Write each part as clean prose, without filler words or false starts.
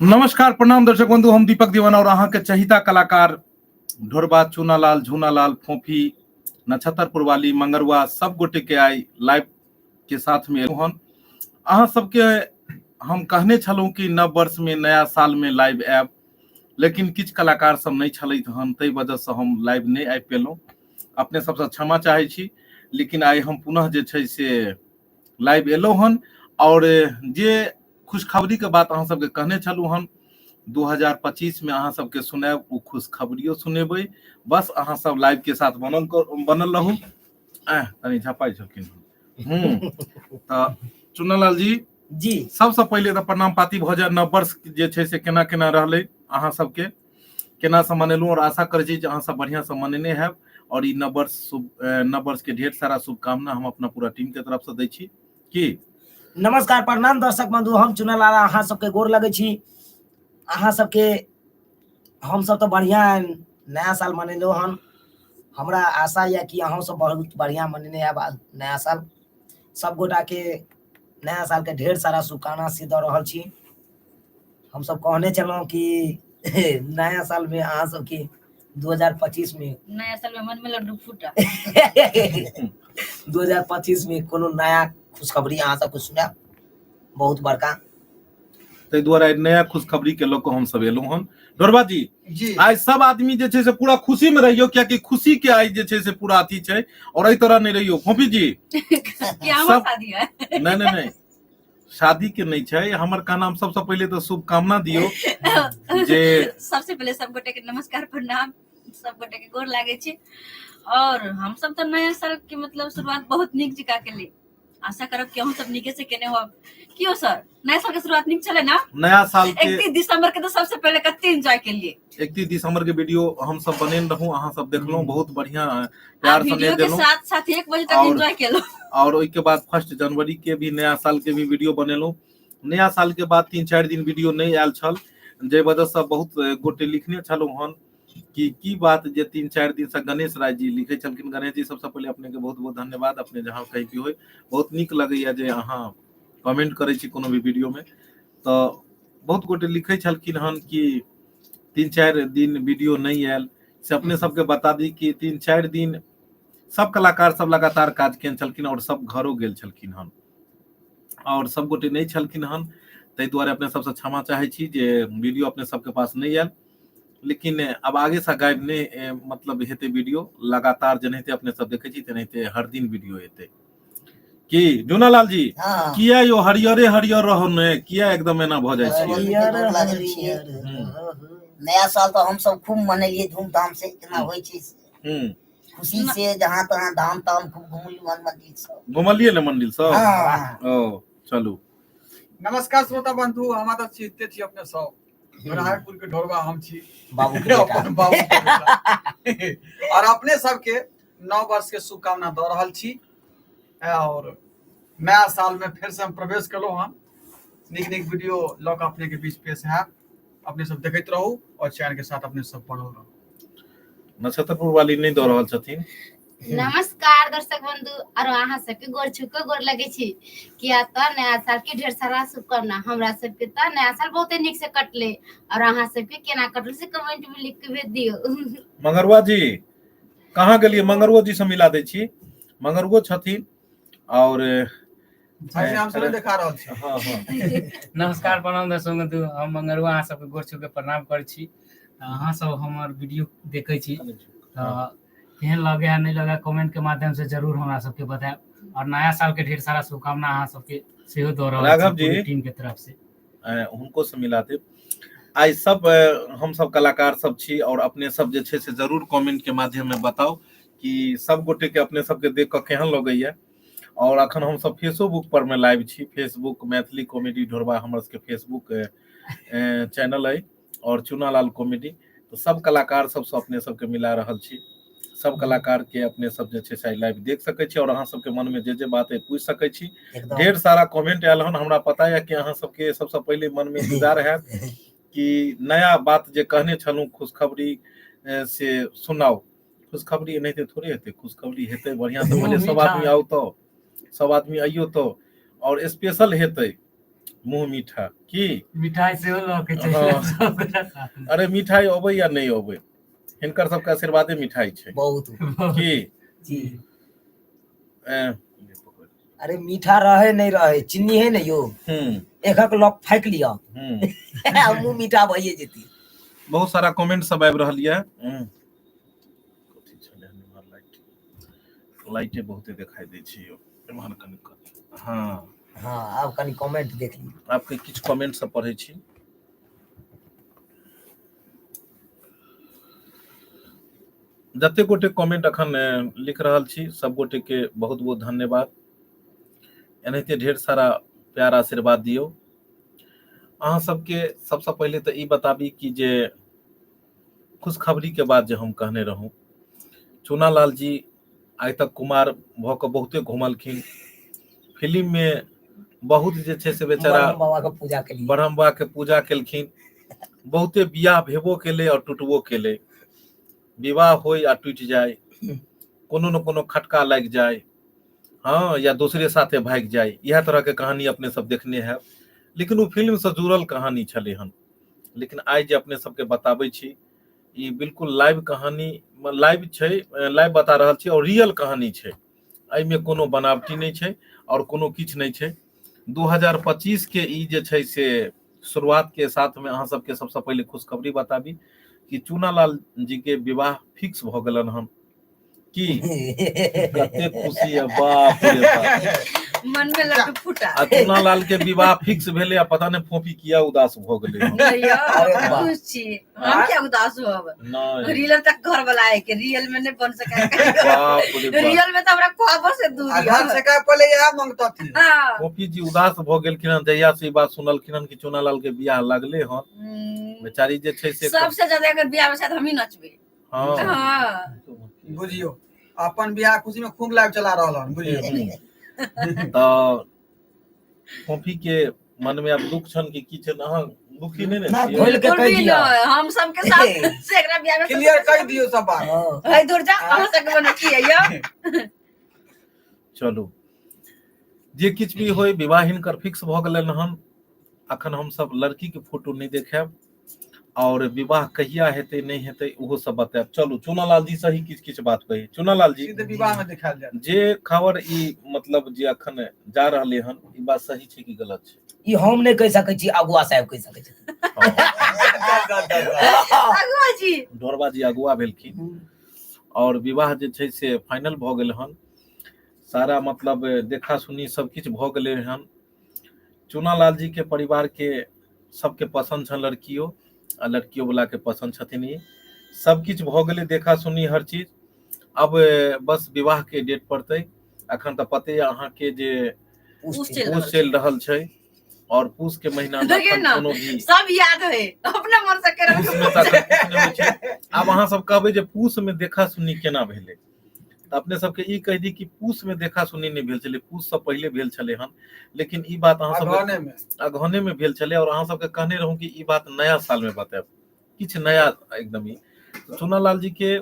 नमस्कार प्रणाम दर्शक बंधु, हम दीपक दीवाना और अहाँ के चहिता कलाकार ढोरबा, चूनालाल, झूनालाल, फोफी, नक्षत्रपुर वाली, मंगरुआ सब गोटे के आई लाइव के साथ में हन। अहाँ सबके हम कहने छलहुँ कि नव वर्ष में नया साल में लाइव आयब, लेकिन किछ कलाकार सब नहीं छलथि हन, ताहि वजह से हम लाइव नहीं आबि पेलहुँ। अपने सबसे क्षमा चाहै छी, लेकिन आइ हम पुनः जे छै से लाइव एलहुँ हन। और जे खुशखबरी के बात अहाँ सबके कहने छलहुँ हन 2025 में अहाँ सबके सुनायब, ओ खुशखबरियो सुनेबै। बस अहाँ सब लाइव के साथ बनल रहू। तनी झपाई छलखिन। तो चुनालाल जी सबसे पहले तो प्रणाम पाती भऽ जाय। नव वर्ष जे छै से केना केना रहलै, अहाँ सबके केना से मनेलहुँ, और आशा करै छी जे अहाँ सब बढ़िया से मनेने हैब। और ई नव वर्ष के ढेर सारा शुभकामना हम अपना पूरा टीम के तरफ से दै छी। की नमस्कार प्रणाम दर्शक बंधु, हम चुनालाल अहाँ सबके गोर लगै छी। अहाँ सबके हम सब तो बढ़िया नया साल मनेलहुँ हन। हमरा आशा या कि अहाँ सब बहुत बढ़िया मनेने हैब नया साल। सब गोटा के नया साल के ढेर सारा शुभकामना से दऽ रहल छी। हम सब कहने चलहुँ कि नया साल में अहाँ सबके 2025 में नया साल में मन में लड्डू फूटा 2025 में कोनो नया खुशखबरी अहाँ सबके सुनायब बहुत बड़का। ताहि दुआरे नया खुशखबरी के लऽ कऽ हम सब एलहुँ हन। ढोरबा जी आइ सब आदमी जे छै से पूरा खुशी में रहियो, कियाकि खुशी के आइ जे छै से पूरा अथी छै, और एहि तरह नहीं रहियो। फोफी जी सब शादी है नहीं शादी के नहीं छै, हमर का नाम सबसे पहले तो शुभकामना दियो जे सबसे पहले सब गोटे के नमस्कार प्रणाम, सब गोटे के गोर लागे छी। और हम सब तो नया साल के मतलब शुरुआत बहुत निक जका के लिए आशा करब कि हम सब निके से केने हो। क्यों सर, नया साल के शुरुआत निक चले ना? नया साल के 31 दिसंबर के तो सबसे पहले कते एंजॉय के लिए 31 दिसंबर के वीडियो हम सब बनेन रहूं, अहाँ सब देखलहुं, बहुत बढ़िया प्यार से वीडियो के साथ साथ 1 बजे तक एंजॉय केलो। और ओई के बाद 1 जनवरी के भी नया साल के भी वीडियो बनेलहुं। नया साल के बाद 3-4 दिन वीडियो नहीं आयल छल, जे वजह से बहुत गोटे लिखने छलहुं हन की बात जे 3-4 दिन से गणेश राय जी लिखे छलखिन। गणेश जी सबसे पहले अपने के बहुत बहुत धन्यवाद। अपने जहाँ कहीं भी होय बहुत निक लगैया जे अहाँ कमेंट करै छी कोनो भी वीडियो में। तो बहुत गोटे लिखे छलखिन हन कि 3-4 दिन वीडियो नहीं आयल, से अपने सबके बता दी कि 3-4 दिन सब कलाकार सब लगातार काज केने छलखिन और सब घरो गेल छलखिन हन, और सब गोटे नहीं छलखिन हन। ताहि दुआरे अपने सबसे क्षमा चाहै छी जे वीडियो अपने सबके पास नहीं आयल। लेकिन अब आगे से गायब नहीं मतलब हेते वीडियो लगातार, जेनाहिते अपने सब देखे छी तेनाहिते हर दिन वीडियो हेते। की जूनालाल जी किया यो हरियरे हरियर रहने, किया एकदम एना भ जाय छै? नया साल तो हम सब खूब मनेलिए धूमधाम से, केना होय छै खुशी से, जहां तहां धाम ताम खूब घुमलिए मंदिर सब। घुमलिए ने मंदिर सब? ओ चलू। नमस्कार श्रोता बंधु, हम तऽ चित्ते छी अपने सब राहपुर के ढोरबा हम छी बाबू के बेटा। और अपने सबके नव वर्ष के शुभकामना दऽ रहल छी। और नया साल में फिर से हम प्रवेश कलहुँ हन। निक निक वीडियो लऽ कऽ अपने के बीच पेश हैब। अपने सब देखैत रहू और चैनल के साथ अपने सब पढ़ल रहू। नक्षत्रपुर वाली नहीं दऽ रहल छथिन। नमस्कार दर्शक बंधु, और अहाँ सबके गोर छुके गोर लगे छी। किया तो नया साल के ढेर सारा शुभकामना। हमरा सबके तो नया साल बहुत निक से कटले, और अहाँ सबके केना कटल से कमेंट में लिख के भेज दियो। मंगरुआ जी कहाँ गेलिए? मंगरुआ जी से मिला दै छी। मंगरुआ छथिन और हम सब देखा रहल छी। हां नमस्कार प्रणाम दर्शक बंधु, हम मंगरुआ अहाँ सबके गोर छुके प्रणाम करै छी। अहाँ सब हमर वीडियो देखै छी तो केहन लगे है नहीं लगे कमेंट के माध्यम से जरूर हमरा सबके बताएब। और नया साल के ढेर सारा शुभकामना अहाँ सबके सेहो दऽ रहल छी पूरी टीम के तरफ से। उनको से मिला दे। आई सब हम सब कलाकार सब छी, और अपने सब जे छे से जरूर कमेंट के माध्यम में बताओ कि सब गोटे के अपने सब के देख के केहन लगैया। और अखन हम सब फेसबुक पर में लाइव छी। फेसबुक मैथिली कॉमेडी ढोरबा हमर सबके फेसबुक चैनल है, और चुनालाल कॉमेडी। तो सब कलाकार सब से अपने सबके मिला रहल छी। सब कलाकार के अपने सब जे छे से लाइव देख सकै छी, और अहाँ सबके मन में जे बात है पूछ सकै छी। ढेर सारा कमेंट आयल हन, हमरा पता है कि अहाँ सबके सबसे पहले मन में इंतजार है कि नया बात जे कहने छलूं खुशखबरी से सुनाओ। खुशखबरी नहीं थोड़े हेते, खुशखबरी हेते बढ़िया से। पहले सब आदमी आओ तो, सब आदमी आइयो तो, और स्पेशल हेते मुंह मीठा की मिठाई से लऽ के हाँ। चलि सब गोटा साथ में। अरे मिठाई अबै या नहीं अबै, हिनकर सबके आशीर्वादे मिठाई छै बहुत की जी। ए, अरे मीठा रहे नहीं रहे, चीनी है न यो, एक लॉक फेंक लिया मुंह मीठा भइए जेती। बहुत सारा कमेंट सब आबि रहल ये। कथी छलै हमर लाइटे बहुते दिखाई दै छै यो एमहर कनि हाँ हाँ आब कनी कमेंट देख ली। आपके किछु कमेंट सब पढ़ै छी। जते गोटे कमेंट अखन लिख रहल छी सब गोटे के बहुत बहुत धन्यवाद। एनाहिते ढेर सारा प्यार आशीर्वाद दियो। अहाँ सबके सबसे पहले तो ई बताबी कि जे खुशखबरी के बाद जे हम कहने रहूं, चूनालाल जी आइ तक कुमार भ के बहुते घुमलखिन, फिल्म में बहुत जे छै से बेचारा ब्रह्म बाबा के पूजा के लिए ब्रह्म बाबा के पूजा केलखिन, बहुते बियाह भेबो केले और टूटबो केले। विवाह हो या टूट जाए, कोनो न कोनो खटका लग जाए, हाँ या दूसरे साथे भाग जाए, यह तरह के कहानी अपने सब देखने हैं। लेकिन वो फिल्म से जुड़ल कहानी छले हन। लेकिन आज जे अपने सबके बताबै छी, ई बिल्कुल लाइव कहानी लाइव छै, लाइव बता रहल छी और रियल कहानी छै। एहि में कोनो बनावटी नहीं छै और कोनो किछ नहीं छै। 2025 के ई जे छै से शुरुआत के साथ में अहाँ सबके सबसे पहले खुशखबरी बताबी कि चूनालाल जी के विवाह फिक्स भ गेलन हन की कते खुशी है, बाप रे बाप। मन में लड्डू फूटा। आ चूनालाल के विवाह फिक्स भेले, आ पता नहीं फोफी किया उदास भ गेले हन। नहीं यार, अरे हम वाह। खुश छी, हम क्या उदास होब। नहीं रियल तक घर वाला है कि रियल में नहीं बन सका। बाप रे बाप। रियल में तो हमरा ख्वाबों से दूर है। घर से का पहले यह मांगता थी। हाँ। फोफी जी उदास भ गेलखिन हन जहिया से ई बात सुनलखिन हन कि चूनालाल के बियाह लगले हन। बेचारी जे छै से सबसे ज्यादा अगर बियाह में शायद हम ही नचबे। हाँ हाँ। बुझियो अपन बियाह खुशी में खूब लाइव चला रहल हन, बुझियो। तो फोफी के मन में अब दुख छन कि की छन, अहाँ दुखी नहीं ना, ने खोल छियै? के कह दिया। हम सबके साथ से एकरा बियाह में क्लियर कर दियो सब बात। हाँ। है दूर जा, अहाँ सबके बनो की है यो। चलू जे किछ भी होय, विवाह हिनकर फिक्स भ गेलन हन। अखन हम सब लड़की के फोटो नहीं देखाब और विवाह कहिया हेतै नहीं हेतै उहो सब बतायब। चलू चूनालाल जी सही किछ किछ बात कही। चूनालाल जी सीधे विवाह में दिखायल जाए। जे खबर ई मतलब जे अखन जा रहले हन, ई बात सही छै कि गलत छै? ई हम नहीं कह सकै छी, अगुआ साहब कह सकै छै। अगुआ जी ढोरबा जी अगुआ भेलखिन और विवाह जे छै से फाइनल भ गेल हन। सारा मतलब देखा सुनी सब किछ भ गेले हन। चूनालाल जी के परिवार के सबके पसंद छन लड़कियों, आ लड़कियों वाला के पसंद छथिन। ई सब किछ भ गेले, देखा सुनी हर चीज। अब बस विवाह के डेट पड़तै। अखन त पते है अहाँ के जे पूछ पूछ चल रहल छै और पूछ के महीना में देखिए अखन ना, कोनो भी सब याद है अपना मन से करे। पूछ में त अखन किछु नहि होइ छै। आब अहाँ सब कहबै जे पूछ में देखा सुनी केना भेलै, त अपने सबके ई कहि दी कि पूछ में देखा सुनी नहीं भेल छलै, पूछ से पहले भेल छलै हन। लेकिन ई बात अहाँ सब अगहने में अगहने में भेल छलै और अहाँ सबके कहने रहूं कि ई बात नया साल में बतायब, किछ नया एकदम ही। चूनालाल जी के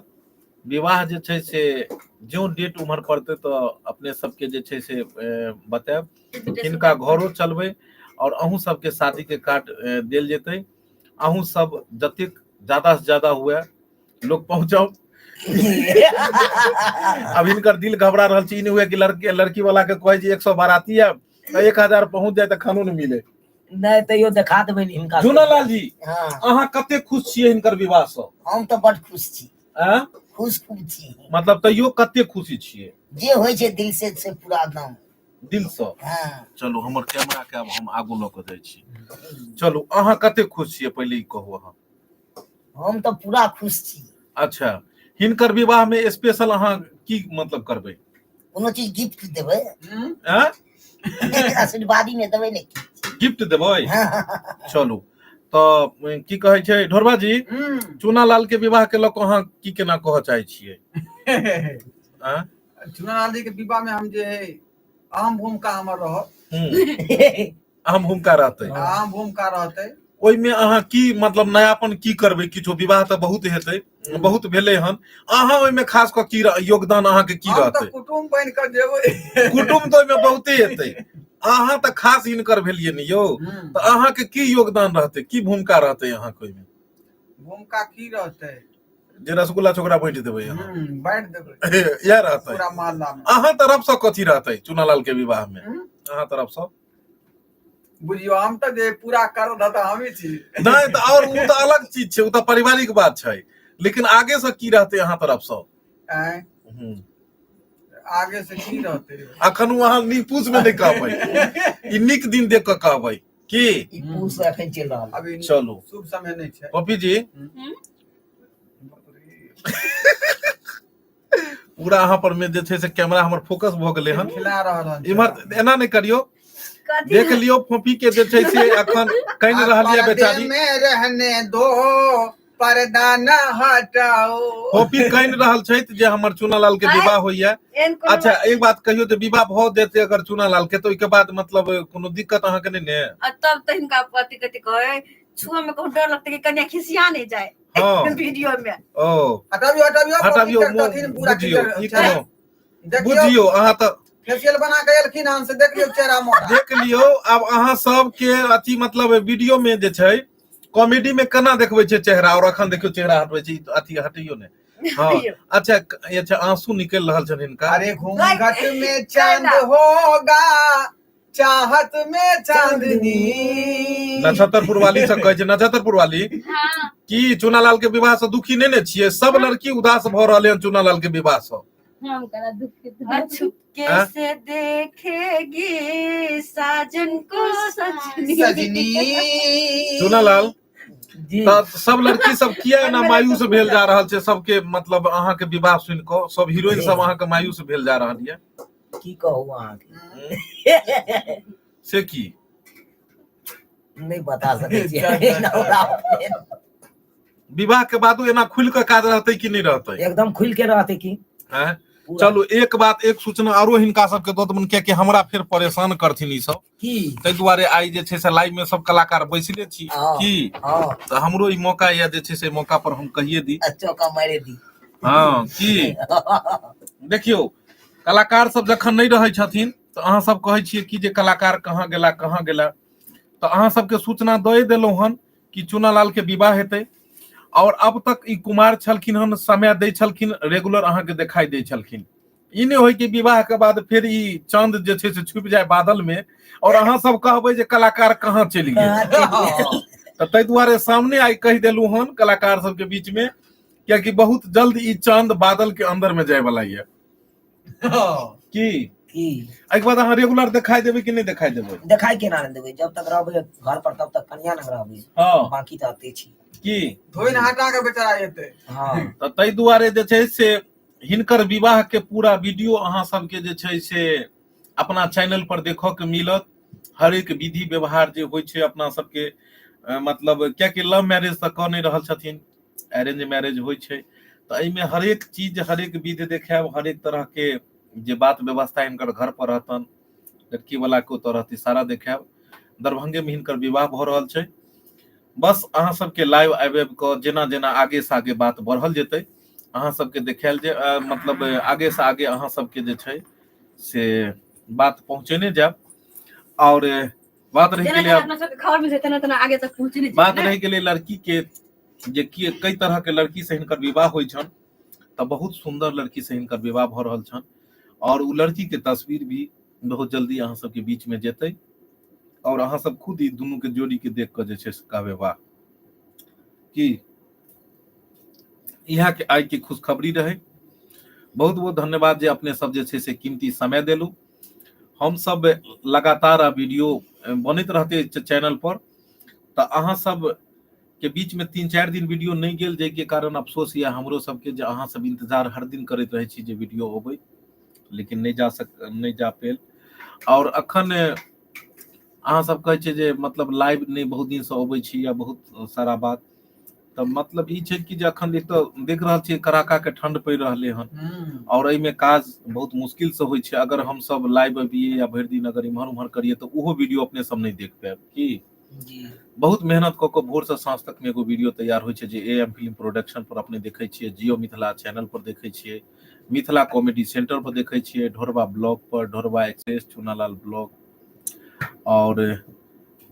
विवाह जे छै से जो डेट उम्हर पड़तै तो अपने सबके जे छै से बतायब। हिनका घरो चलबै और अहूँ सबके शादी के कार्ड देल जेतै। अहूँ सब जतेक ज्यादा से ज्यादा हुए लोग पहुंचाओ। अब इनकर दिल घबरा रहल छी, ई नहीं हुए कि लड़की वाला के कहे जी 100 बाराती है 1000 पहुंच जाए तो खानो नहीं मिले। नहीं तैयो देखा देबै ने हिनका। चूनालाल जी हाँ अहाँ कते खुश छियै हिनकर विवाह से? हम तो बड़ खुश छी, आ? खुश खूब छी। मतलब तैयो कते खुशी छियै? जे होइ छै दिल से पूरा एकदम। दिल से? हाँ चलू हमर कैमरा के अब हम आगू ल के जाय छी। चलू अहाँ कते खुश छियै पहले ई कहू अहाँ। हम तो पूरा खुश छी। अच्छा, हिनकर विवाह में स्पेशल अहाँ की मतलब करबै? कोनो चीज गिफ्ट देबै, आ? आशीर्वादी में देबै ने। गिफ्ट देबै? हाँ। चलू तो की कहै छै ढोरबा जी, चूनालाल के विवाह के लक अहाँ की केना कह चाहै छियै? आ? चूनालाल जी के विवाह में हम जे है अहम भूमिका हमर रहत। अहम भूमिका रहतै। अहम भूमिका रहतै। ओइ में अहाँ की मतलब नयापन की करबै? किछो विवाह त बहुत हेतै, बहुत भेलै हन, अहाँ ओइ में खास क की योगदान अहाँ के की हम रहतै? तो कुटुम्ब बन कर जेबै। कुटुम्ब तो ओइ में बहुते हेतै, अहाँ तऽ खास हिनकर भेलियै ने यौ, तऽ अहाँके की योगदान रहतै, की भूमिका रहतै अहाँ कोई में? भूमिका की रहतै? जे रसगुल्ला छोकरा बाँटि देबै अहाँ, बांट देबै इएह रहतै पूरा मोहल्ला में। अहाँ तरफ से कथी रहतै चुनालाल के विवाह में? अहाँ तरफ से बुझियो हम तऽ जे पूरा कर रहता हमी छी। नहीं तो और वो तो अलग चीज छै, वो तो पारिवारिक बात छै, लेकिन आगे से की रहतै अहाँ तरफ से? आगे से की रहतै? अखन अहाँ निपूस में नहीं कहबै, ई नीक दिन देख के कहबै की ई पूस एखन चलि रहल अभी चलू शुभ समय नहीं छै। पपी जी पूरा अहाँ पर में जे छै से कैमरा हमर फोकस भ गेलै हन, खिला रहल हन। इम्हर एना नहीं करियो, कथी देख लियो फोपी के जे छै से अखन कहि रहल ये बेचारी, में रहने दो पर्दा न हटाओ। फोपी कहि रहल छै जे हमर चुनालाल के विवाह होइया। एहन कोनो अच्छा एक बात कहियो जे विवाह भ जेतै अगर चुनालाल के, तो ओइ के बाद मतलब कोनो दिक्कत अहाँ के नहीं ने? तब तो हिनका पति कथी कहे छुआ में कहूँ डर लगता है कि कन्या खिसिया नहीं जाए हाँ। वीडियो में। ओ हटाबियो हटाबियो हटाबियो पूरा बुझियो ई कोनो देखियो बुझियो अहाँ तऽ फेशियल बना के एलखिन हन से देख लियो चेहरा मोड़ा। देख लियो। अब अहाँ सब के अथी मतलब वीडियो में जे छै कॉमेडी में केना देखबै छै चेहरा, और अखन देखियो चेहरा हटबै छै अथी हटियो ने। हाँ अच्छा अच्छा आंसू निकल रहल छन हिनका। अरे घूंघट में चांद होगा चाहत में चांदनी। नक्षत्रपुर वाली से कहै छै, नक्षत्रपुर वाली हाँ की चुनालाल के विवाह से दुखी नहीं ने छियै? सब लड़की उदास भ रहले हन चुनालाल के विवाह से। हम करा दुखित छुपके हाँ? से देखेगी साजन को सजनी। सजनी चुनालाल जी। तऽ सब लड़की सब किया ना मायूस भेल जा रहल छै? सबके मतलब अहाँ के विवाह सुन के सब हीरोइन सब अहाँ के मायूस भेल जा रहल ये, की कहू अहाँ के से की नहीं बता सकै छियै हमरा अपने। विवाह के बादो एना खुल के काज रहतै कि नहीं रहतै? एकदम खुल के रहते की हैं? पूरा। चलू एक बात एक सूचना आरो हिनका सबके दऽ देबनि, कियाकि हमरा फिर परेशान करथिन ई सब, की ताहि दुआरे आइ जे छै से लाइव में सब कलाकार बैसले छी हाँ। की, हाँ तऽ हमरो ई मौका या जे छै से मौका पर हम कहिए दी। चौका मारे दी। हाँ की देखियो कलाकार सब जखन नहीं रहै छथिन तऽ अहाँ सब कहै छियै कि जे कलाकार कहाँ गेला कहाँ गेला, तऽ अहाँ सबके सूचना दए देलहुं हन कि चुनालाल के विवाह हेतै। और अब तक ई कुमार छलखिन हन, समय दै छलखिन, रेगुलर अहाँ के दिखाई दै छलखिन। ई नहीं होय कि विवाह के बाद फिर ई चांद जे छै से छुपि जाए बादल में और अहाँ सब कहबै जे कलाकार कहाँ चलि गेल। तऽ ताहि दुआरे सामने आई कहि देलू हन कलाकार सबके बीच में, कियाकि बहुत जल्द ई चांद बादल के अंदर में जाए वाला ये की। एहिके बाद अहाँ रेगुलर दिखाई देबै कि नहीं दिखाई देबै? देखाई केना नहीं देबै? जब तक रहबै घर पर तब तक कन्या लग रहबै। हाँ बाकी तो आते छी की धोइन हटा के बेचारा एतै। हाँ तऽ ताहि दुआरे जे छै से हिनकर विवाह के पूरा वीडियो अहाँ सबके जे छै से अपना चैनल पर देखऽ के मिलत। हर एक विधि व्यवहार जे होइ छै अपना सबके मतलब कियाकि लव मैरिज तऽ कऽ नहीं रहल छथिन, अरेंज मैरिज होइ छै, तऽ एहिमे हरेक चीज हरेक विधि देखायब, हरेक तरह के जे बात व्यवस्था हिनकर घर पर रहतन, लड़की वाला के ओतऽ रहतै सारा देखायब। दरभंगे में हिनकर विवाह भऽ रहल छै। बस अहाँ सबके लाइव आबि कऽ जेना जेना आगे से आगे बात बढ़ल जेतै अहाँ सबके देखायल जे मतलब आगे से आगे अहाँ सबके जे छै से बात पहुँचेने जायब। और बात रही गेलै अपना सबके खबर में जेतना तना आगे तक पहुंचने बात रही गेलै लड़की के जे कई तरह के लड़की से हिनकर विवाह होइ छन, तऽ बहुत सुंदर लड़की से हिनकर विवाह भऽ रहल छन। और उ लड़की के तस्वीर भी बहुत जल्दी अहाँ सबके बीच में जेतै और अहाँ सब खुद ही दुनू के जोड़ी के देख के जे छै से कहबै वाह की। यहाँ के आइ के खुशखबरी रहे। बहुत बहुत धन्यवाद जे अपने सब जे छै से कीमती समय देलू। हम सब लगातार वीडियो बनैत रहते चैनल पर, तऽ अहाँ सब के बीच में 3-4 दिन वीडियो नहीं गेल, जाहि के कारण अफसोस या हमरो सबके जे अहाँ सब इंतजार हर दिन करैत रहे छी जे वीडियो अबै, लेकिन नहीं जा पेल। और अखन अहाँ सब कहै छै जे मतलब लाइव नहीं बहुत दिन से अबै छी या बहुत सारा बात, तऽ मतलब ई छै कि जे अखन देख रहल छियै कड़ाका के ठंड पड़ि रहले हन और एहि में काज बहुत मुश्किल से होइ छै। अगर हम सब लाइव अबिए या भरि दिन अगर इम्हर उम्हर करिए तऽ ओहो वीडियो अपने सब नहीं देख पाएब की। बहुत मेहनत कऽ के भोर से साँझ तक में एगो वीडियो तैयार होइ छै जे AM फिल्म प्रोडक्शन पर अपने देखै छियै, जियो मिथिला चैनल पर देखै छियै, मिथिला कॉमेडी सेंटर पर देखै छियै, ढोरबा ब्लॉग पर, ढोरबा एक्सेस, चुनालाल ब्लॉग, और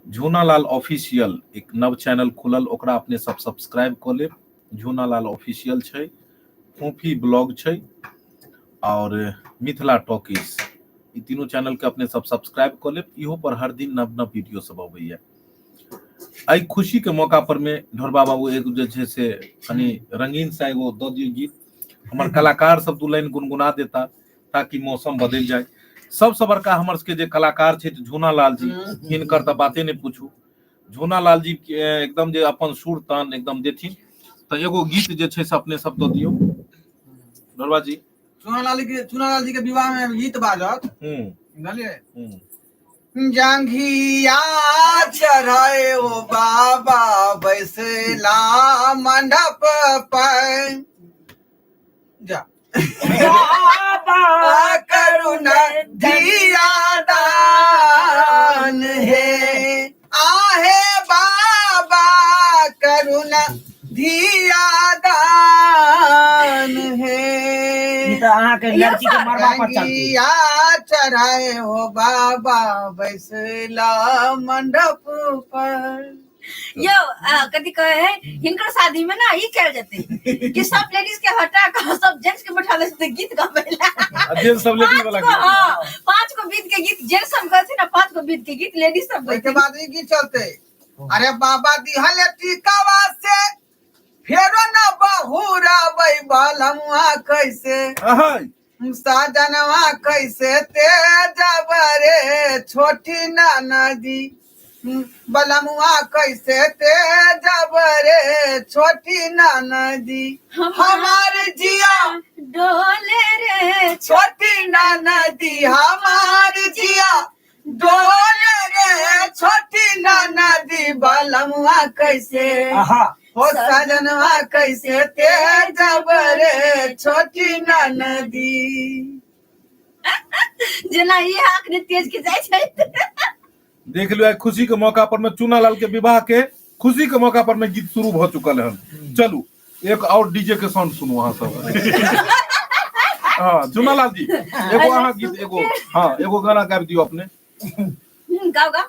झूनालाल ऑफिशियल एक नव चैनल खुलल, ओकरा अपने सब सब्सक्राइब कर लेब। झूनालाल ऑफिशियल छै, फूफी ब्लॉग छै और मिथिला टॉकीज, ई तीनों चैनल के अपने सब सब्सक्राइब कर लेब। इहो पर हर दिन नव नव वीडियो सब अबैया। आई खुशी के मौका पर में ढोरबा बाबू एक जे छै से कनी रंगीन सा एगो द दियो गीत, हमर कलाकार सब दू लाइन गुनगुना देता ताकि मौसम बदल जाए। सबसे बड़का हमर सबके जे कलाकार छै झूनालाल जी, हिनकर त बाते नहीं पूछू। झूनालाल जी के एकदम जे अपन सुर तान एकदम देथिन, त एगो गीत जे छै से अपने सब दऽ दियौ ढोरबा जी। चुनालाल जी के विवाह में गीत बाजत, बुझलिए? हम्म। जंघिया चढ़ाए ओ बाबा बैसला मंडप पर, जा बाबा करुणा दिया दान है, आहे बाबा करुणा दिया दान है। ई त अहाँ के लड़की के मरवा पर चलती। जंघिया चढ़ाए हो बाबा बैसला मंडप पर। यो कथी कहे है, हिनकर शादी में ना ई कह जाते कि सब लेडीज के हटा कर सब जेंट्स के बैठा देते गीत गावेला। जेंट्स सब लेडीज वाला गीत, हाँ 5 को बीत के गीत जेंट्स सब गाते ना, 5 को बीत के गीत लेडीज सब के गाते। बाद ई गीत चलते, अरे बाबा दिहल टीकावा से फेरो न बहुरा बैबलमुआ कैसे, साजनवा कैसे तेजब रे छोटी नदी, बलमुआ कैसे तेजब रे छोटी नदी, हमार जिया डोले रे छोटी नदी, हमार जिया डोले रे छोटी नदी, बलमुआ कैसे हो सजनवा कैसे तेजब रे छोटी नदी। जेना ई आंख ने तेज के जाय छै। देख लियो, खुशी के मौका पर में चूनालाल के विवाह के खुशी के मौका पर में गीत शुरू भ चुकल है। चलू एक और डीजे के साउंड सुनू अहाँ सब। हाँ चूनालाल जी एगो अहाँ गीत एगो, हाँ एगो गाना गाबि दियो अपने। गाओ गाओ।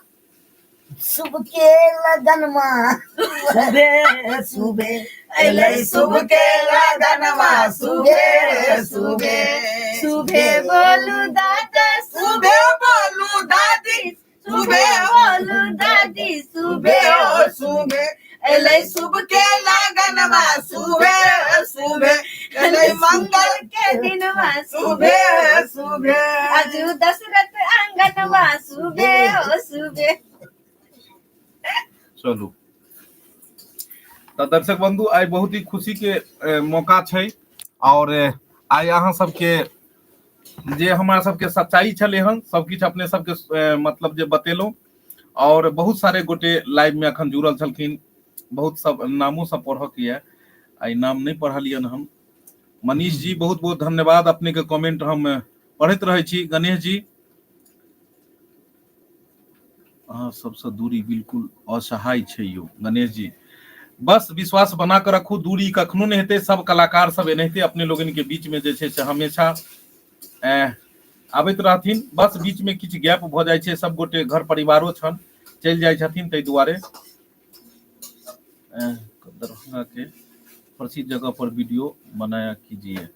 शुभ के लगनमा सुबह सुबह एले शुभ के लगनमा सुबह सुबह, सुबह बोलू दादा सुबह बोलू दादी, सुबह बोलू दादी सुबह सुबह, एले शुभ के लगनमा सुबह सुबह, एले मंगल के दिनवा सुबह सुबह, अजू दशरथ आंगनवा सुबह हो सुबह। चलू तो दर्शक बंधु आई बहुत ही खुशी के मौका छै और आई अहाँ सबके जे हमारा सबके सच्चाई छले हन सब किछ अपने सबके मतलब जे बतेलौं और बहुत सारे गोटे लाइव में अखन जुड़ल छलखिन। बहुत सब नामों सब पढ़क ये, आई नाम नहीं पढ़लियन हम। मनीष जी बहुत बहुत धन्यवाद, अपने के कमेंट हम पढ़त रहे छी। गणेश जी अहाँ सबसे दूरी बिल्कुल असहाय छै यो गणेश जी, बस विश्वास बना कर रखू, दूरी कखनो नहीं हेते। सब कलाकार सब एनाहिते अपने लोगन के बीच में जे छै से हमेशा आबैत रहथिन, बस बीच में किछ गैप भ जाय छै। सब गोटे घर परिवारो छन चल जाय छथिन, तै दुआरे दरभंगा के प्रसिद्ध जगह पर वीडियो बनाया कीजिए।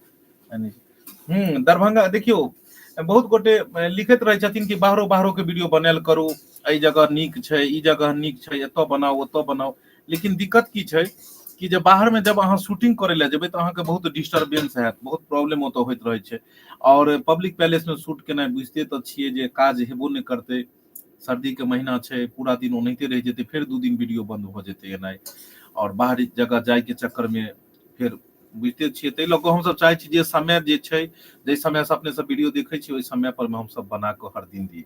दरभंगा देखियो बहुत गोटे लिखत रहे छथिन कि बाहरो बाहरो के वीडियो बनायल करू, एई जगह नीक छै, ई जगह नीक छै, एतौ बनाओ ओतौ बनाओ। लेकिन दिक्कत की छै कि जब बाहर में जब अहाँ शूटिंग करे ले जेबै तो अहाँ के बहुत डिस्टर्बेंस हैत, बहुत प्रॉब्लम ओतौ होइत रहे छै। और पब्लिक पैलेस में शूट केनाइ बुझते तो छियै जे काज हेबो नहीं करते। सर्दी के महीना छै, पूरा दिन ओनाहिते रह जेतै, फिर 2 दिन वीडियो बंद भ जेतै एनाइ, और बाहरी जगह जाय के चक्कर में फिर बुझते छियै। तै लऽ कऽ हम सब चाहै छी जे समय जे छै, जे समय से अपने सब वीडियो देखै छी ओइ समय पर में हम सब बना के हर दिन दी।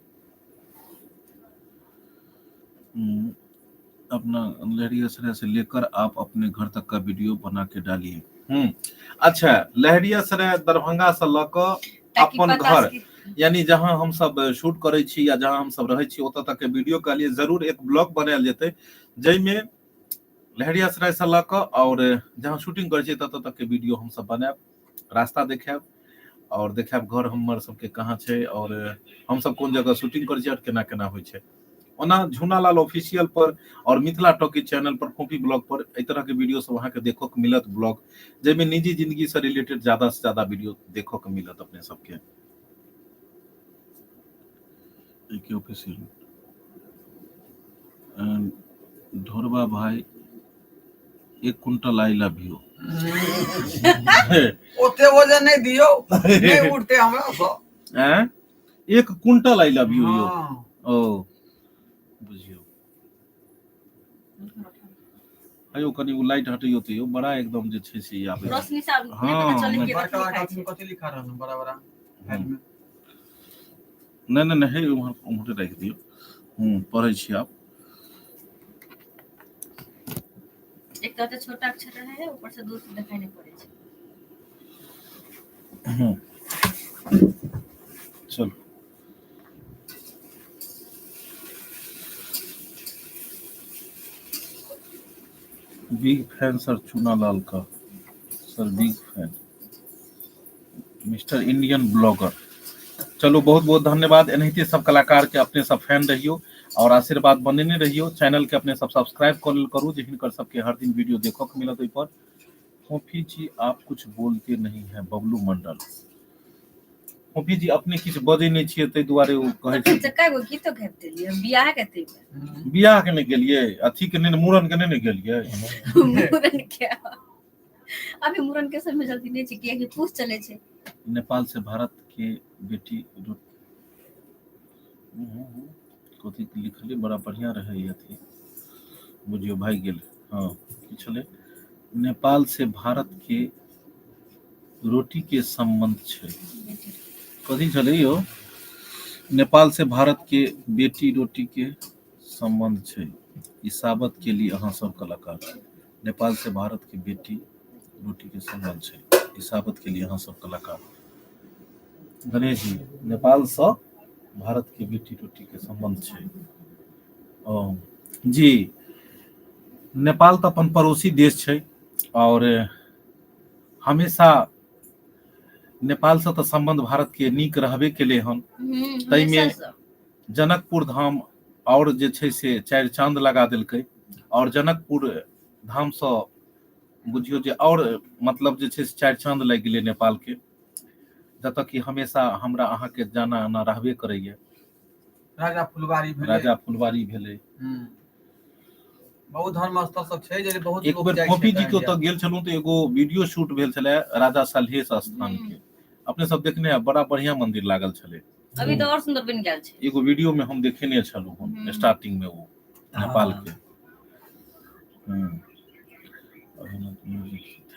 अपना लहरियासराय से लेकर आप अपने घर तक का वीडियो बना के डालिए। अच्छा, लहरियासराय दरभंगा से ल क अपन घर यानी जहां हम सब शूट करे छी या जहां हम सब रहे छी ओतऽ तक के वीडियो के लिए जरूर एक ब्लॉग बनायल जेतै, जैमे लहरियासराय से ल क और जहां शूटिंग करे छी ततऽ तक के वीडियो हम सब बनाएब, रास्ता देखाएब और देखाएब घर हमर सबके कहाँ छै और हम सब कोन जगह शूटिंग करे छी और केना केना होय छै। ओना झूनालाल ऑफिशियल पर और मिथिला टॉकी चैनल पर फोफी ब्लॉग पर एहि तरह के वीडियो सब अहाँ के देखो के मिलत ब्लॉग जेमे निजी जिंदगी से रिलेटेड ज्यादा से ज्यादा वीडियो देखो के मिलत अपने सबके एक ऑफिशियल ढोरबा भाई 1 कुंटल आई लव यू ओते वजन नहीं दियो नहीं उठते हमरा सब हैं 1 quintal I love you yo हाँ। ओ बुझियो आयो कनी उ लाइट हटियो त यो बड़ा एकदम जे छै से आबे रोशनी साहब हाँ, नहीं पता चले कि बड़का रखा बड़का है तुम कथी लिखा रहनु बड़ा बड़ा हेड में नहीं नहीं नहीं उम्हर उम्हर राख दियो पढ़ै छी आप एक तो छोटा अक्षर रहे है ऊपर से दूर से दिखाई नहीं पड़े चलो बिग फैन सर चूनालाल का sir big fan mister Indian blogger चलो बहुत बहुत धन्यवाद एनाहिते सब कलाकार के अपने सब फैन रहियो और आशीर्वाद बनेने रहियो चैनल के अपने सब सब्सक्राइब करू जिनकर सबके हर दिन वीडियो देखो के मिलत ओइ पर फोफी जी आप कुछ बोलते नहीं है बबलू मंडल फोफी जी अपने किछ बजै नहीं छियै तै दुआरे ओ कहै छै तो काय गो गीतो गाबि देलियै बियाह कहते बियाह के नहीं गेलिए अथी के नहीं मूरन के नहीं गेलिए मूरन क्या अभी मूरन के समय जल्दी नहीं छिकिए कि पूछ चले छे नेपाल से भारत के बेटी कथी लिखले बड़ा बढ़िया रहे अथी बुझियो भाई गेल हाँ की छले नेपाल से भारत के रोटी के संबंध छै कथी छले यो नेपाल से भारत के बेटी रोटी के संबंध छै इसाबत के लिए अहाँ सब कलाकार नेपाल से भारत के बेटी रोटी के संबंध छै इसाबत के लिए अहाँ सब कलाकार गणेश जी नेपाल से भारत के बेटी रोटी के संबंध छै जी नेपाल तो अपन पड़ोसी देश छै और हमेशा नेपाल से तो संबंध भारत के नीक रहबे केले हन तै में जनकपुर धाम और जे छै से 4 चांद लगा देलकै और जनकपुर धाम से बुझियो जे और मतलब जे छै से 4 चांद लग गेलै नेपाल के जतऽ कि हमेशा हमरा अहाँ के जाना आना रहबे करैया राजा फुलवारी भेलै बहुत धर्म स्थल सब छै जे बहुत एक बेर फोफी जी के ओतऽ गेल छलहुँ तऽ एगो वीडियो शूट भेल छलै राजा सलहेश स्थान के अपने सब देखने बड़ा बढ़िया मंदिर लागल छलै अभी तो और सुंदर बन गेल छै एगो वीडियो में हम देखेने छलहुँ हम स्टार्टिंग में वो नेपाल के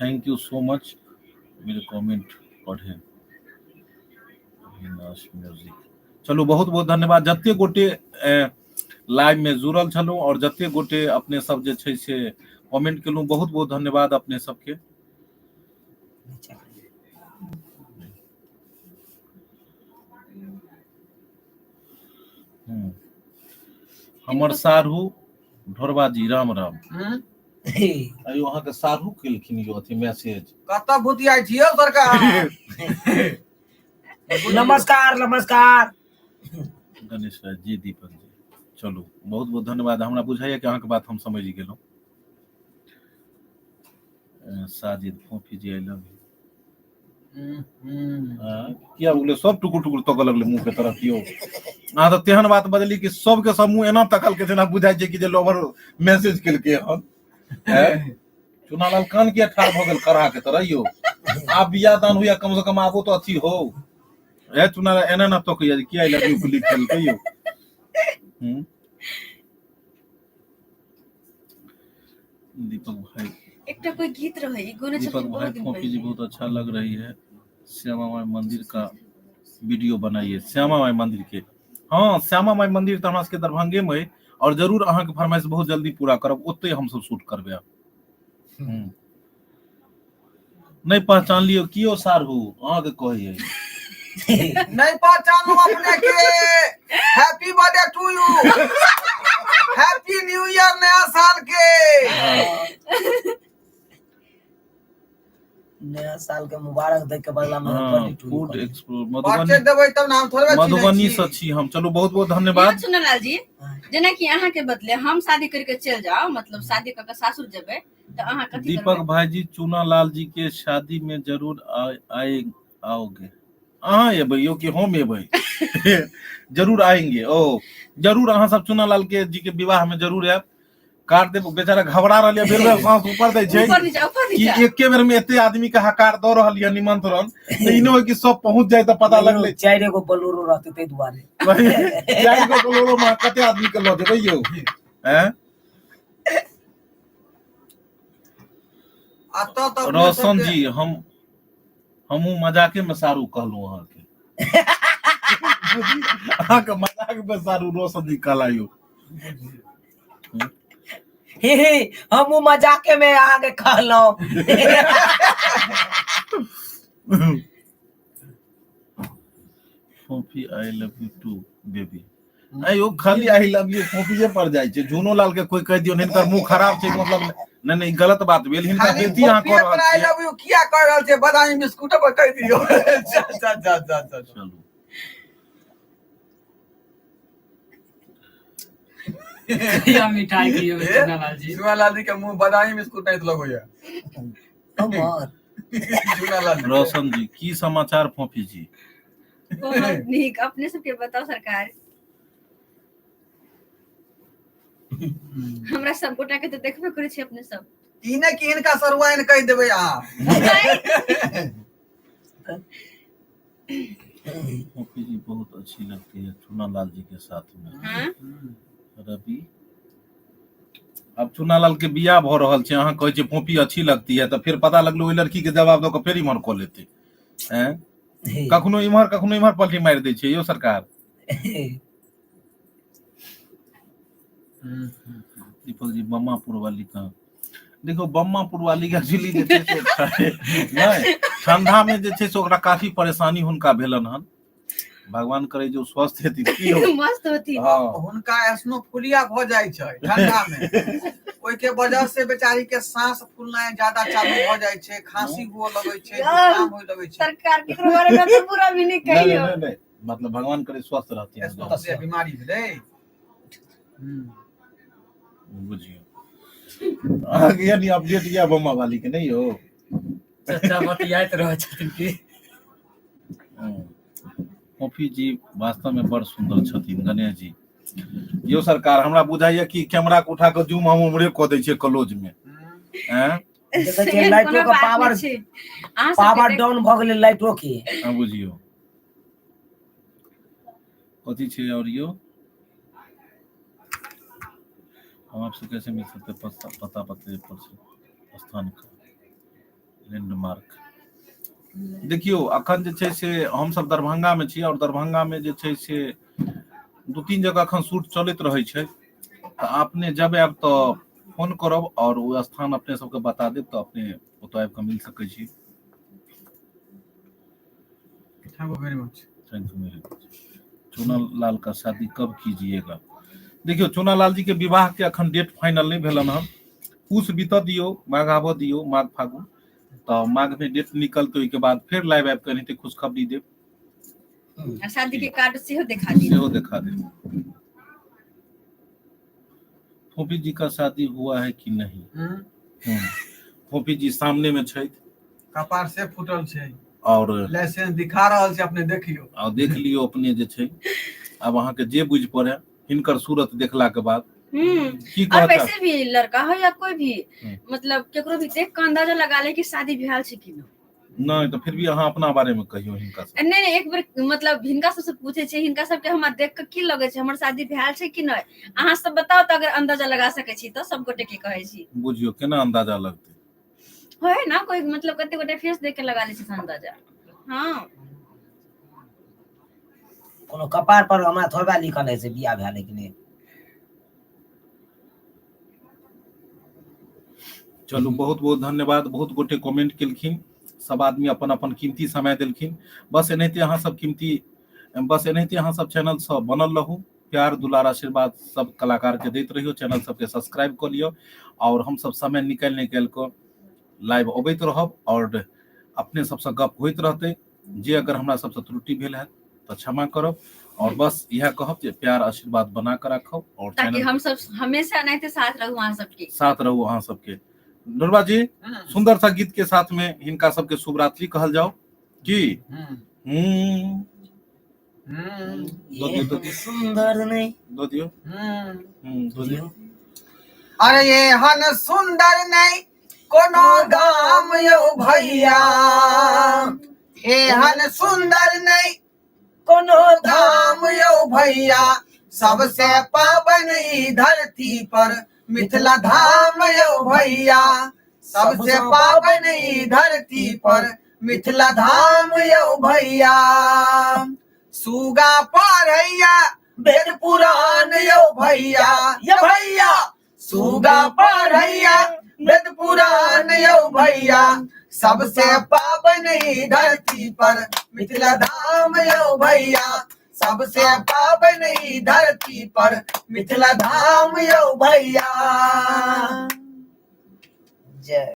थैंक यू सो मच मेरे कमेंट पढ़े म्यूजिक चलो बहुत बहुत धन्यवाद जते गोटे लाइव में जुड़ल छलहुँ और जते गोटे अपने सब जे छै से कमेंट केलहुँ बहुत बहुत धन्यवाद अपने सबके हमर सारू ढोरबा जी राम राम अयो अहाँ के सारू केलखिन यो अथी मैसेज कतऽ भूतिया छियो सरकार नमस्कार नमस्कार गणेश जी दीपक जी चलो बहुत बहुत धन्यवाद हमरा बुझाइए कि अहाँ के बात हम समझ गेलहुँ साजिद फोफी जी आई लव यू किया बोले सब टुकुर टुकुर तक लगले मुंह के तरफ यो अहाँ तो तेहन बात बदली कि सब के सब मुंह एना तकल के जेना बुझाइ छै कि जे लोवर मैसेज केलके हन चुनालाल कान किया ठाड़ भ गेल करा के तरह यो आप बिया दान हुआ कम से कम आबो तो अथी हो ए चुनालाल एना ना तो कहिया कि आई लव यू लिख के यो दीपक भाई एक कोई गीत रहे गाने दीपक भाई फोफी जी बहुत अच्छा लग रही है श्यामा माई मंदिर का वीडियो बनाइए श्यामा माई मंदिर के हाँ श्यामा माई मंदिर तो हमरा सबके दरभंगे में है और जरूर अहाँ के फरमाइश बहुत जल्दी पूरा करब ओते हम सब शूट करबे नहीं पहचान लियो कियो सारू अहाँ के कहिए नहीं पहचानो अपने के happy birthday to you happy new year नया साल के नया साल के मुबारक दे के बदला में फूड एक्सप्लोर मधुबनी देबै तब नाम थोड़े मधुबनी से छी हम चलो बहुत बहुत धन्यवाद सुनलाल जी जेना कि अहाँ के बदले हम शादी करके चल जाओ, मतलब शादी करके सासुर जेबे तो अहाँ कथी दीपक करबै? भाई जी चूनालाल जी के शादी में जरूर आओगे। अहाँ एबै यो कि हम एबै? जरूर आएंगे। ओ जरूर अहाँ सब चूनालाल के जी के विवाह में जरूर आएब। कार देब, बेचारा घबरा रहल है, बेर सांस ऊपर दै छै ऊपर नीचा कि एके बेर में एते आदमी के हकार द रहल है निमंत्रण, तो ई न हो कि सब पहुंच जाए तो पता लगले 4 गो बोलेरो रहते तै दुआरे। 4 गो बोलेरो में कते आदमी के ल जेबै यौ? हैं? अतः तक रोशन जी हमहू मजाके में सारू कहलू अहाँ के। अहाँ के मजाक में सारू रोशन जी कहलायो। हम मजाके में आगे कहलो। फोफी I love you too baby. आयो खाली आई लव यू फोफीए पर जाय छै। झुनो लाल के कोई कह दियो नहीं, हिनकर मुंह खराब छै, मतलब नहीं गलत बात भेल। हिनका खाली बेटी अहाँ फोफिए कर पर आई रहल लव यू किया कर रहल छै? बदामी बिस्कुट पर कह दियो। जा। चलू या मिठाई की चूनालाल जी। चूनालाल जी के मुंह बदामी बिस्कुट नहीं लगो या। चूनालाल जी रोशन जी की समाचार फोफी जी? बहुत नीक। अपने सबके बताओ सरकार। हमरा सब गोटा के तो देखबे करे छी अपने सब। ई ने कि इनका सरवाइन कह देबै अहाँ। फोफी जी बहुत अच्छी लगती है चूनालाल जी के साथ में। हाँ? रवि अब चूनालाल के बियाह भ रहल छै, अहाँ कहै छै फोफी अच्छी लगती है, तो फिर पता लगलो ओइ लड़की के जवाब द के फेर इम्हर कऽ लेते हैं। कखनो इम्हर पलटी मारि दै छै यो सरकार। दीपक जी बम्मापुर वाली का देखो, बम्मापुर वाली के एक्चुअली जे छै से नहीं ठंडा में जे छै से ओकरा काफी परेशानी हुनका भेलन हन। भगवान करे जो स्वस्थ हेती की हो। मस्त होती। हाँ हुनका एस्नोफुलिया भ जाय छै ठंडा में। ओइ के वजह से बेचारी के सांस फूलनाय ज्यादा चालू भ जाय छै, खांसी हुआ लगे छै, जुकाम होय लगे छै। सरकार के बारे में तो पूरा भी नहीं कहियो। नहीं मतलब भगवान करे स्वस्थ रहती है। एस्नोफुलिया बीमारी भेलै। बुझियो आगे यानी अपडेट या बम्मा वाली के नहीं हो। चाचा बतियाइत रह छथिन की। फोफी जी वास्तव में बड़ सुंदर छथिन गणेश जी। यो सरकार हमरा बुझाइए कि कैमरा के उठा के जूम हम उमरे क दै छियै क्लोज में। हैं देखै छियै लाइटो के पावर डाउन भ गेलै लाइटो के। हां बुझियो कथी छै और यो हम आपसे कैसे मिल सकते पता पते पर स्थान का लैंडमार्क। देखियो अखन जे छै से हम सब दरभंगा में छी और दरभंगा में जे छै से 2-3 जगह अखन शूट चलैत रहै छै, तो अपने जब आब तो फोन करब और वो स्थान अपने सबके बता देब, तो अपने ओतो आबि के मिल सकै छी। Thank you very much. Thank you very much. Chunalal का शादी कब कीजिएगा? देखियो चूनालाल जी के विवाह के अखन डेट फाइनल नहीं भेलन हन। पूस बीत दियो, माघ आबऽ दियो, माघ फागुन, तो माघ में डेट निकलते ओइ के बाद फिर लाइव आबि के नहीं खुशखबरी देब। शादी के कार्ड सेहो दिखा दी। सेहो दिखा देब। फोफी जी का शादी हुआ है कि नहीं? फोफी जी सामने में छै, कपार से फूटल छै और लाइसेंस दिखा रहल छै, अपने देखियो और देख लियो अपने जे छै। अब अहाँ के जे बुझ पड़े हिनकर सूरत देखला के बाद की और कहता वैसे भी लड़का हो या कोई भी मतलब केकरो भी देख के अंदाजा लगा ले कि शादी भेल छै कि नहीं, तो फिर भी अहाँ अपना बारे में कहियो हिनका से। नहीं एक बार मतलब हिनका सबसे पूछे छै, हिनका सबके हमरा देख के की लगे छै हमर शादी भेल छै कि नहीं, अहाँ सब बताओ तो अगर अंदाजा लगा सके छी तो सब गोटे के कहे छी। बुझियो केना अंदाजा लगते होय ना कोई मतलब कते गोटे फेस देख के लगा ले छै अंदाजा। हां कोनो कपार पर हमरा थोड़ा लिखल है से बियाह भेल है कि नहीं। चलू बहुत बहुत धन्यवाद। बहुत गोटे कमेंट केलखिन, सब आदमी अपन अपन कीमती समय देलखिन। बस एनाहिते अहाँ सब चैनल सब बनल रहू, प्यार दुलार आशीर्वाद सब कलाकार के दैत रहियो। चैनल सबके सब्सक्राइब कर लियो और हम सब समय निकालि के लाइव अबैत रहब और अपने सबसे गप होइत रहते। जे अगर हमरा सबसे त्रुटि भेल है तो क्षमा करब और बस यह कहब जे प्यार आशीर्वाद बना कर रखब और ताकि चैनल हम सब हमेशा नहीं साथ रहू वहाँ सबके। साथ रहू अहाँ सबके। नुरबा जी सुंदर सा गीत के साथ में हिनका सबके शुभ रात्रि कहल जाओ की दो दियो सुंदर नहीं दो दियो दो दियो। अरे ये हन सुंदर नहीं कोनो दाम यौ भैया, हे हन सुंदर नहीं कोनो धाम यौ भैया, सबसे पावन ई धरती पर मिथिला धाम यौ भैया, सबसे पावन ई धरती पर मिथिला धाम यौ भैया। सुगा पढ़ैया वेद पुराण यौ भैया, ये भैया सुगा पढ़ैया वेद पुराण यौ भैया, सबसे पावन ई धरती पर मिथिला धाम यौ भैया, सबसे पावन ई धरती पर मिथिला धाम यौ भैया। जय।